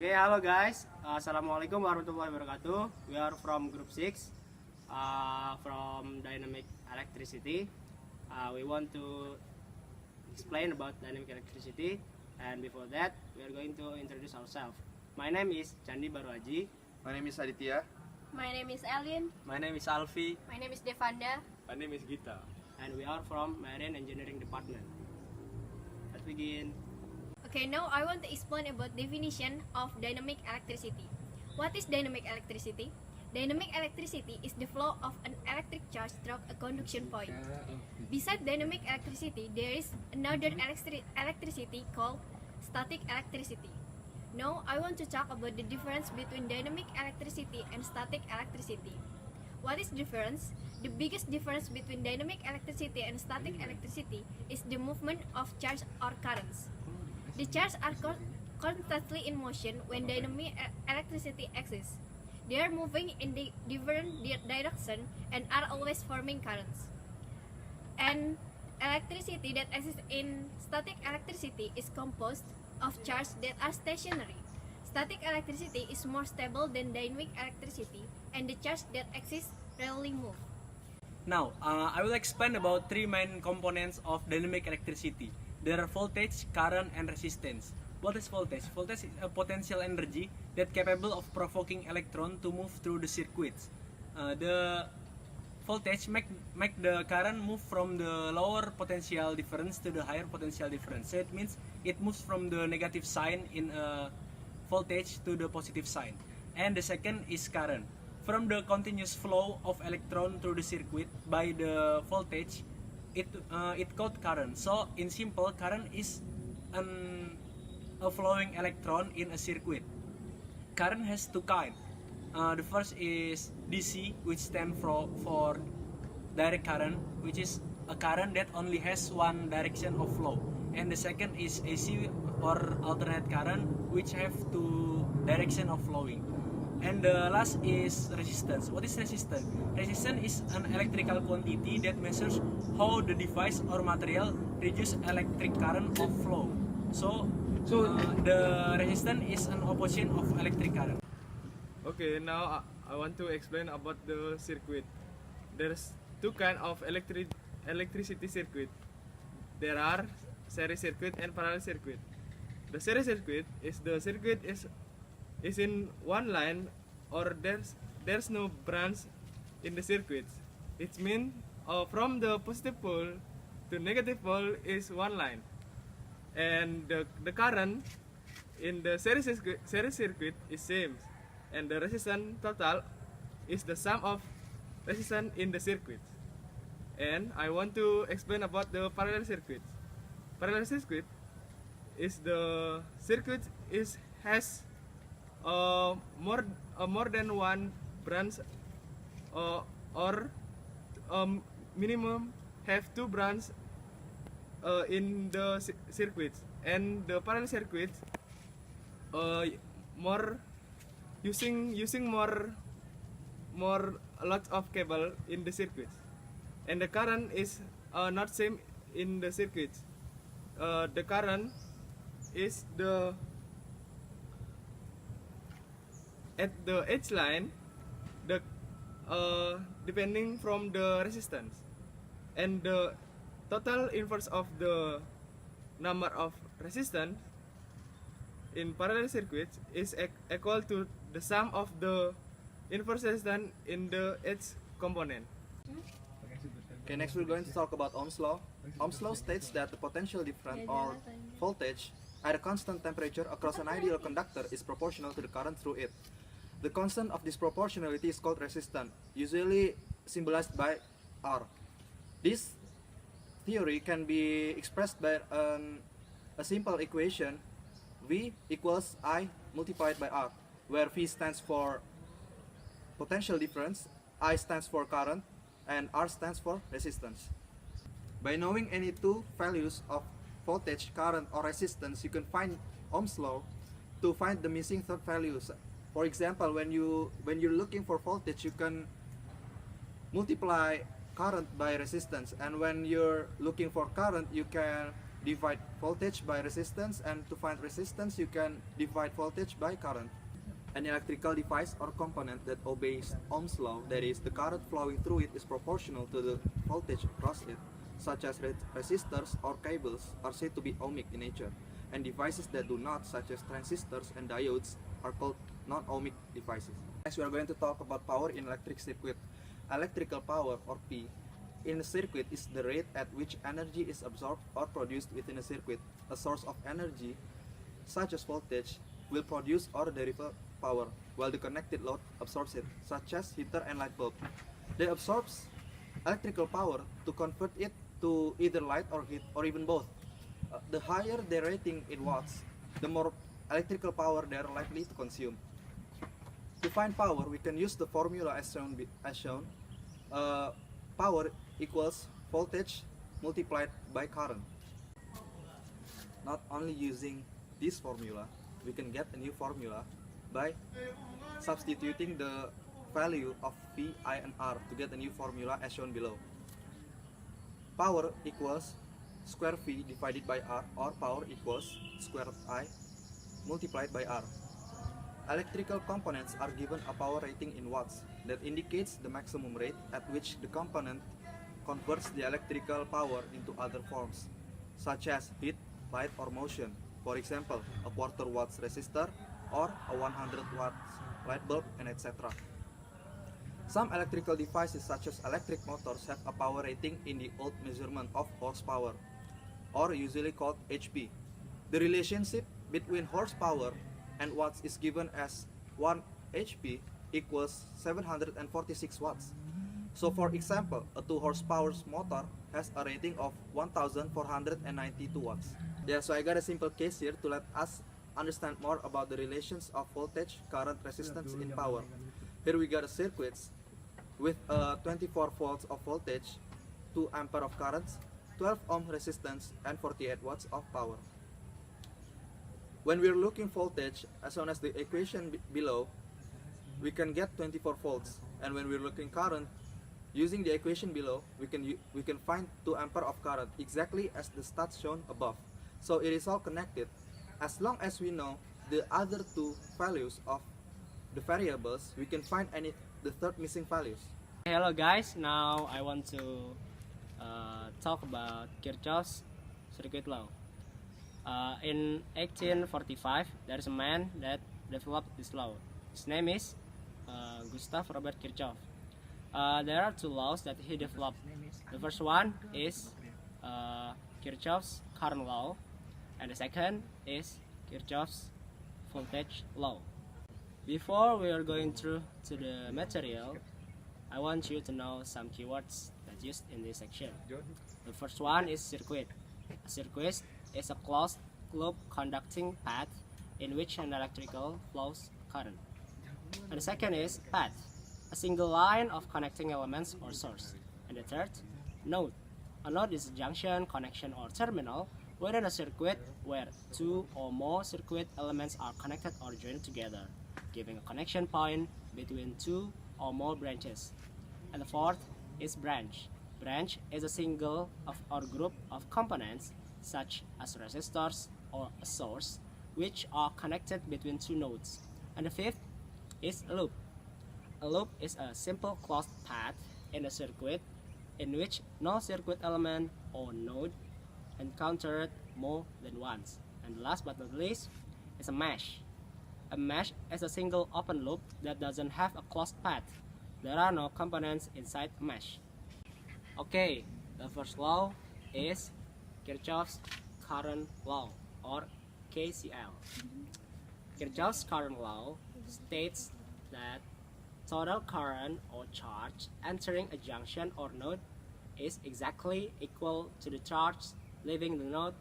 Okay, hello guys. Assalamualaikum warahmatullahi wabarakatuh. We are from Group 6 from Dynamic Electricity. We want to explain about dynamic electricity, and before that, we are going to introduce ourselves. My name is Candi Baruaji. My name is Aditya. My name is Alien. My name is Alfi. My name is Devanda. My name is Gita. And we are from Marine Engineering Department. Let's begin. Okay, now I want to explain about definition of dynamic electricity. What is dynamic electricity? Dynamic electricity is the flow of an electric charge through a conduction point. Besides dynamic electricity, there is another electricity called static electricity. Now I want to talk about the difference between dynamic electricity and static electricity. What is difference? The biggest difference between dynamic electricity and static electricity is the movement of charge or currents. The charges are constantly in motion when dynamic electricity exists. They are moving in the different direction and are always forming currents. And electricity that exists in static electricity is composed of charges that are stationary. Static electricity is more stable than dynamic electricity, and the charges that exist rarely move. Now, I will explain about three main components of dynamic electricity. There are voltage, current, and resistance. What is voltage? Voltage is a potential energy that capable of provoking electron to move through the circuits. The voltage make the current move from the lower potential difference to the higher potential difference. So it means it moves from the negative sign in voltage to the positive sign. And the second is current. From the continuous flow of electron through the circuit by the voltage, it called current. So in simple, current is a flowing electron in a circuit. Current has two kinds. The first is DC, which stands for direct current, which is a current that only has one direction of flow. And the second is AC, or alternate current, which have two direction of flowing. And the last is resistance. What is resistance? Resistance is an electrical quantity that measures how the device or material reduces electric current of flow. So the resistance is an opposite of electric current. Okay, now I want to explain about the circuit. There's two kind of electricity circuit. There are series circuit and parallel circuit. The series circuit is the circuit is in one line, or there's no branch in the circuit. It means from the positive pole to negative pole is one line, and the current in the series circuit is same, and the resistance total is the sum of resistance in the circuit. And I want to explain about the parallel circuit. Parallel circuit is the circuit has more than one branch, or minimum have two branches in the circuit. And the parallel circuit more using more a lot of cable in the circuit, and the current is not same in the circuit. The current is at the edge line, the depending from the resistance, and the total inverse of the number of resistance in parallel circuits is equal to the sum of the inverse resistance in the edge component. Okay, next we're going to talk about Ohm's law. Ohm's law states that the potential difference or voltage at a constant temperature across an ideal conductor is proportional to the current through it. The constant of this proportionality is called resistance, usually symbolized by R. This theory can be expressed by a simple equation: V equals I multiplied by R, where V stands for potential difference, I stands for current, and R stands for resistance. By knowing any two values of voltage, current, or resistance, you can find Ohm's law to find the missing third values. For example, when you're looking for voltage, you can multiply current by resistance, and when you're looking for current, you can divide voltage by resistance, and to find resistance you can divide voltage by current. An electrical device or component that obeys Ohm's law, that is, the current flowing through it is proportional to the voltage across it, such as resistors or cables, are said to be ohmic in nature, and devices that do not, such as transistors and diodes, are called non-ohmic devices. Next, we are going to talk about power in electric circuit. Electrical power, or P, in a circuit is the rate at which energy is absorbed or produced within a circuit. A source of energy, such as voltage, will produce or derive power, while the connected load absorbs it, such as heater and light bulb. They absorb electrical power to convert it to either light or heat, or even both. The higher their rating in watts, the more electrical power they are likely to consume. To find power, we can use the formula as shown. Power equals voltage multiplied by current. Not only using this formula, we can get a new formula by substituting the value of V, I, and R to get a new formula as shown below. Power equals square V divided by R, or power equals square I multiplied by R. Electrical components are given a power rating in watts that indicates the maximum rate at which the component converts the electrical power into other forms, such as heat, light, or motion. For example, a quarter watts resistor or a 100 watts light bulb, and etc. Some electrical devices such as electric motors have a power rating in the old measurement of horsepower, or usually called HP. The relationship between horsepower and watts is given as 1 HP equals 746 watts. So for example, a 2 horsepower motor has a rating of 1492 watts. Yeah, so I got a simple case here to let us understand more about the relations of voltage, current, resistance in power. Here we got a circuit with 24 volts of voltage, 2 ampere of current, 12 ohm resistance, and 48 watts of power. When we're looking voltage, as soon as the equation below, we can get 24 volts, and when we're looking current, using the equation below, we can find 2 ampere of current, exactly as the stats shown above. So it is all connected. As long as we know the other 2 values of the variables, we can find the third missing values. Hello guys, now I want to talk about Kirchhoff's circuit law. In 1845, there is a man that developed this law. His name is Gustav Robert Kirchhoff. There are 2 laws that he developed. The first one is Kirchhoff's current law, and the second is Kirchhoff's voltage law. Before we are going through to the material, I want you to know some keywords that used in this section. The first one is circuit. A circuit is a closed loop conducting path in which an electrical flows current. And the second is path, a single line of connecting elements or source. And the third, node. A node is a junction, connection, or terminal within a circuit where 2 or more circuit elements are connected or joined together, giving a connection point between 2 or more branches. And the fourth is branch. Branch is a single or group of components such as resistors or a source which are connected between 2 nodes. And the fifth is a loop. A loop is a simple closed path in a circuit in which no circuit element or node encountered more than once. And last but not least is a mesh. A mesh is a single open loop that doesn't have a closed path. There are no components inside a mesh. Okay, the first law is Kirchhoff's current law, or KCL. Kirchhoff's current law states that total current or charge entering a junction or node is exactly equal to the charge leaving the node,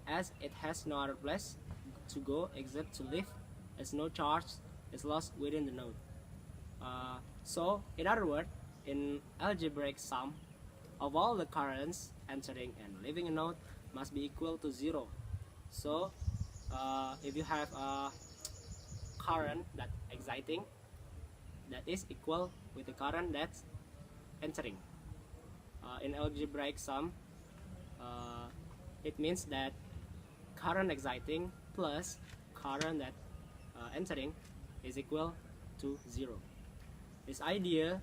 as it has no other place to go except to leave, as no charge is lost within the node. So, in other words, in algebraic sum of all the currents entering and leaving a node must be equal to 0. So, if you have a current that's exciting, that is equal with the current that's entering. In algebraic sum, it means that current exiting plus current that entering is equal to 0. This idea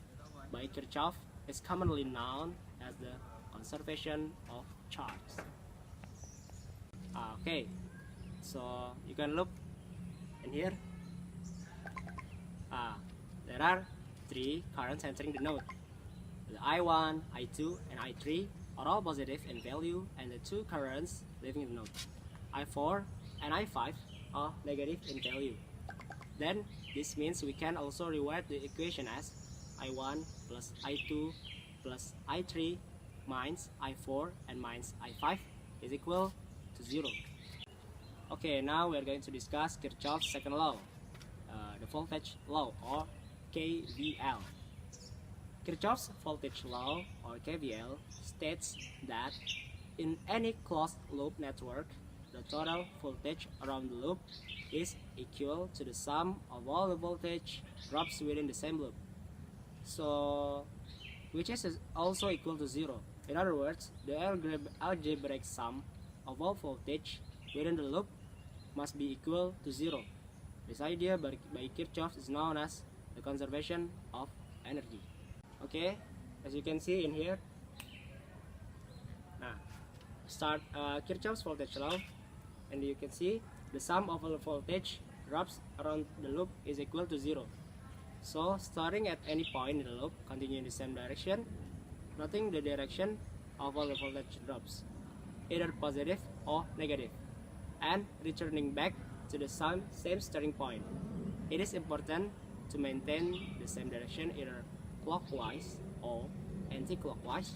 by Kirchhoff is commonly known as the conservation of charge. Okay, so you can look in here. There are 3 currents entering the node. The I1, I2, and I3 are all positive in value, and the 2 currents leaving the node, I4 and I5, are negative in value. Then this means we can also rewrite the equation as I1 plus I2 plus I3 minus I4 and minus I5 is equal to 0. Okay, now we are going to discuss Kirchhoff's second law, the voltage law, or KVL. Kirchhoff's voltage law, or KVL, states that in any closed loop network, the total voltage around the loop is equal to the sum of all the voltage drops within the same loop. So, which is also equal to 0. In other words, the algebraic sum of all voltage within the loop must be equal to 0. This idea by Kirchhoff is known as the conservation of energy. Okay, as you can see in here, start Kirchhoff's voltage law, and you can see the sum of all the voltage drops around the loop is equal to 0. So starting at any point in the loop, continue in the same direction, noting the direction of all the voltage drops, either positive or negative, and returning back to the same starting point. It is important to maintain the same direction either clockwise or anti-clockwise,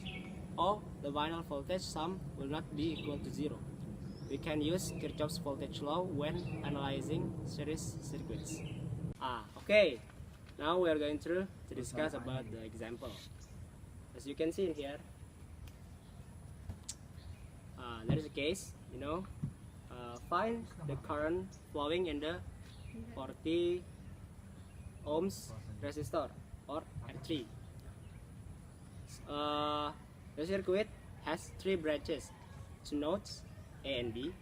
or the final voltage sum will not be equal to 0. We can use Kirchhoff's voltage law when analyzing series circuits. Okay, now we are going to discuss about the example. As you can see in here, there is a case, find the current flowing in the 40 ohms resistor or R3. The circuit has 3 branches, 2 nodes A and B,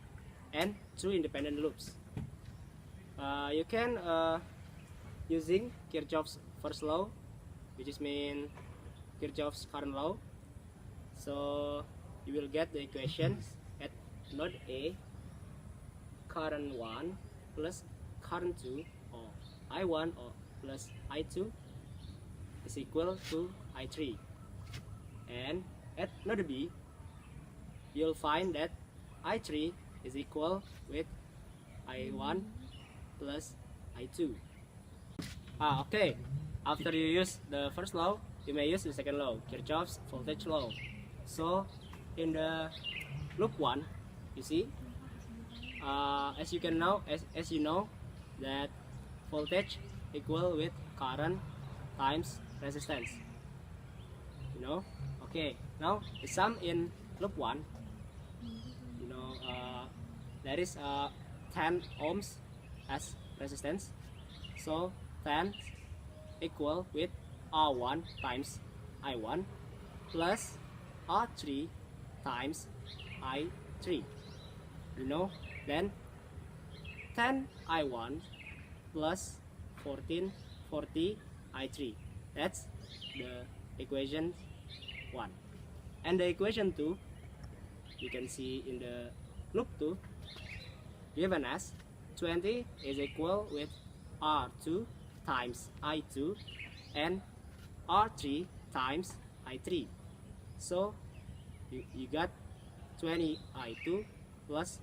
and 2 independent loops. You can using Kirchhoff's first law, which is mean Kirchhoff's current law. So you will get the equations at node A, current 1 plus current 2, or I1 or plus I2 is equal to I3. And at node B, you'll find that I3 is equal with I1 plus I2. Okay, after you use the first law, you may use the second law, Kirchhoff's voltage law. So in the loop 1, you see, as you know that voltage equal with current times resistance. Okay, now the sum in loop 1, there is 10 ohms as resistance. So 10 equal with R1 times I1 plus R3 times I3. Then 10 I1 plus 40 I3. That's the equation 1. And the equation 2, you can see in the loop 2, given as 20 is equal with R2 times I2 and R3 times I3. So you got 20 I2 plus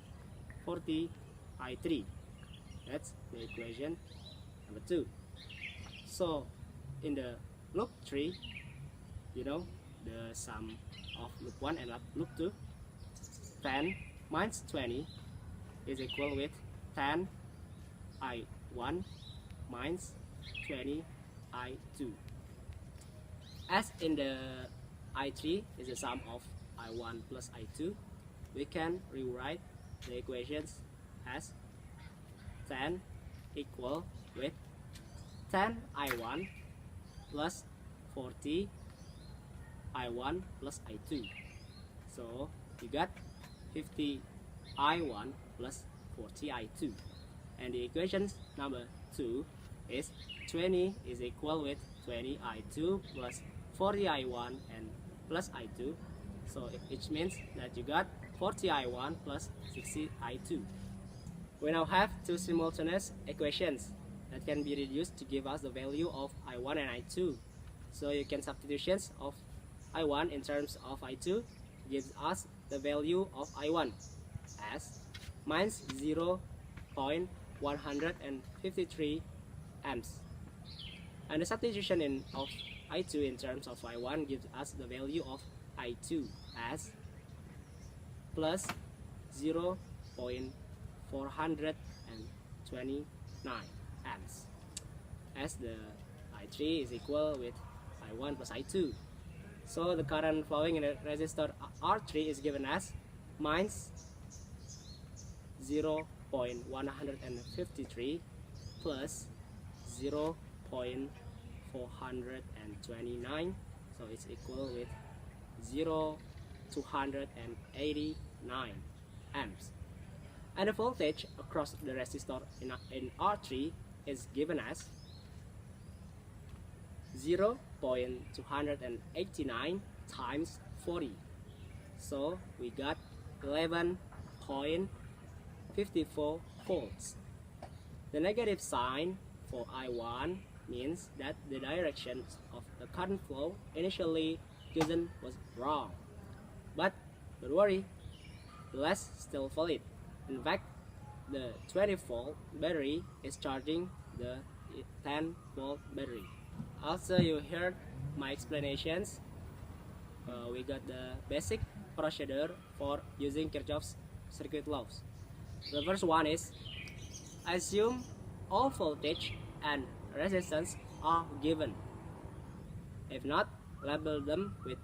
40 I3. That's the equation number 2. So in the loop 3, the sum of loop 1 and loop 2, 10 minus 20 is equal with 10 I1 minus 20 I2. As in the I3 is the sum of I1 plus I2, we can rewrite the equations as 10 equal with 10 I1 plus 40 I1 plus I2. So you got 50 I1 plus 40 I2. And the equation number 2 is 20 is equal with 20 I2 plus 40 I1 and plus I2. So it means that you got 40 I1 plus 60 I2. We now have two simultaneous equations that can be reduced to give us the value of I1 and I2. So you can substitutions of I1 in terms of I2 gives us the value of I1 as minus 0.153 amps. And the substitution of I2 in terms of I1 gives us the value of I2 as plus 0.429 amps, as the I3 is equal with I1 plus I2. So the current flowing in a resistor R3 is given as minus 0.153 plus 0.429, so it's equal with 0.289 amps. And the voltage across the resistor in R3 is given as 0.289 times 40. So we got 11.54 volts. The negative sign for I1 means that the direction of the current flow initially given was wrong. But don't worry, the less still valid. In fact, the 20-volt battery is charging the 10-volt battery. Also, you heard my explanations. We got the basic procedure for using Kirchhoff's circuit laws. The first one is assume all voltage and resistance are given. If not, label them with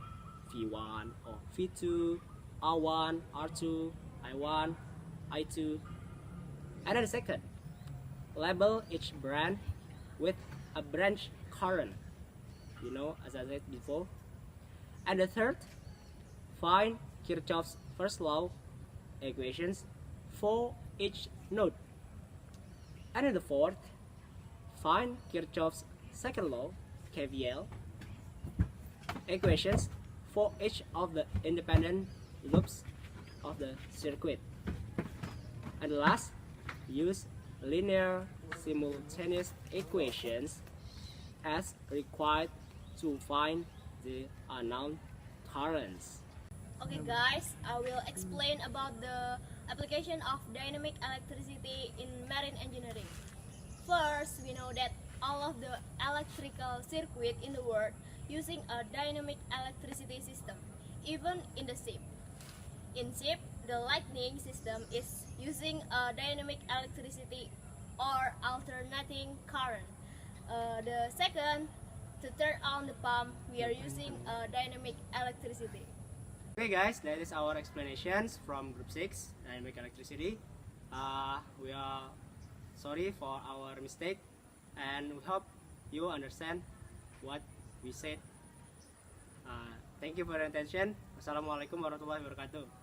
V1 or V2, R1, R2, I1, I2. And then the second, label each branch with a branch current, as I said before. And the third, find Kirchhoff's first law equations for each node. And then the fourth, find Kirchhoff's second law, KVL, equations for each of the independent loops of the circuit. And last, use linear simultaneous equations as required to find the unknown currents. Okay guys, I will explain about the application of dynamic electricity in marine engineering. First, we know that all of the electrical circuit in the world using a dynamic electricity system, even in the ship. In ship, the lightning system is using a dynamic electricity or alternating current. The second, to turn on the pump, we are using a dynamic electricity. Okay guys, that is our explanations from group 6, dynamic electricity. We are sorry for our mistake and we hope you understand what we said. Thank you for your attention. Wassalamualaikum warahmatullahi wabarakatuh.